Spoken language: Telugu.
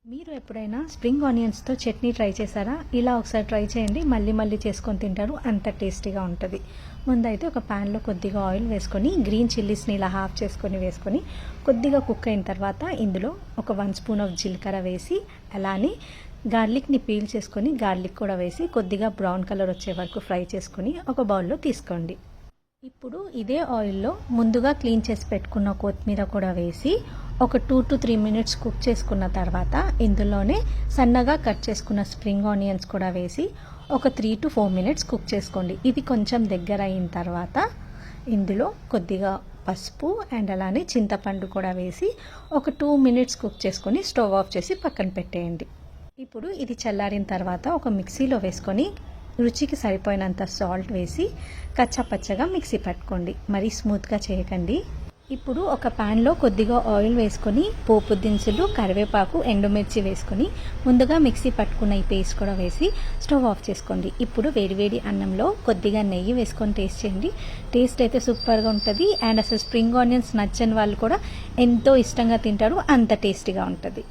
మీరు ఎప్పుడైనా స్ప్రింగ్ ఆనియన్స్తో చట్నీ ట్రై చేశారా? ఇలా ఒకసారి ట్రై చేయండి, మళ్ళీ మళ్ళీ చేసుకొని తింటారు, అంత టేస్టీగా ఉంటుంది. ముందైతే ఒక ప్యాన్లో కొద్దిగా ఆయిల్ వేసుకొని గ్రీన్ చిల్లీస్ని ఇలా హాఫ్ చేసుకొని వేసుకొని కొద్దిగా కుక్ అయిన తర్వాత ఇందులో ఒక 1 స్పూన్ ఆఫ్ జీలకర్ర వేసి అలానే గార్లిక్ని పీల్ చేసుకొని గార్లిక్ కూడా వేసి కొద్దిగా బ్రౌన్ కలర్ వచ్చే వరకు ఫ్రై చేసుకొని ఒక బౌల్లో తీసుకోండి. ఇప్పుడు ఇదే ఆయిల్లో ముందుగా క్లీన్ చేసి పెట్టుకున్న కొత్తిమీర కూడా వేసి ఒక 2 to 3 మినిట్స్ కుక్ చేసుకున్న తర్వాత ఇందులోనే సన్నగా కట్ చేసుకున్న స్ప్రింగ్ ఆనియన్స్ కూడా వేసి ఒక 3 to 4 మినిట్స్ కుక్ చేసుకోండి. ఇది కొంచెం దగ్గర అయిన తర్వాత ఇందులో కొద్దిగా పసుపు అండ్ అలానే చింతపండు కూడా వేసి ఒక 2 మినిట్స్ కుక్ చేసుకొని స్టవ్ ఆఫ్ చేసి పక్కన పెట్టేయండి. ఇప్పుడు ఇది చల్లారిన తర్వాత ఒక మిక్సీలో వేసుకొని రుచికి సరిపోయినంత సాల్ట్ వేసి కచ్చాపచ్చగా మిక్సీ పట్టుకోండి, మరీ స్మూత్గా చేయకండి. ఇప్పుడు ఒక ప్యాన్లో కొద్దిగా ఆయిల్ వేసుకొని పోపు దినుసులు, కరివేపాకు, ఎండుమిర్చి వేసుకొని ముందుగా మిక్సీ పట్టుకున్న ఈ పేస్ట్ కూడా వేసి స్టవ్ ఆఫ్ చేసుకోండి. ఇప్పుడు వేడివేడి అన్నంలో కొద్దిగా నెయ్యి వేసుకొని టేస్ట్ చేయండి. టేస్ట్ అయితే సూపర్గా ఉంటుంది అండ్ అసలు స్ప్రింగ్ ఆనియన్స్ నచ్చని వాళ్ళు కూడా ఎంతో ఇష్టంగా తింటారు, అంత టేస్టీగా ఉంటుంది.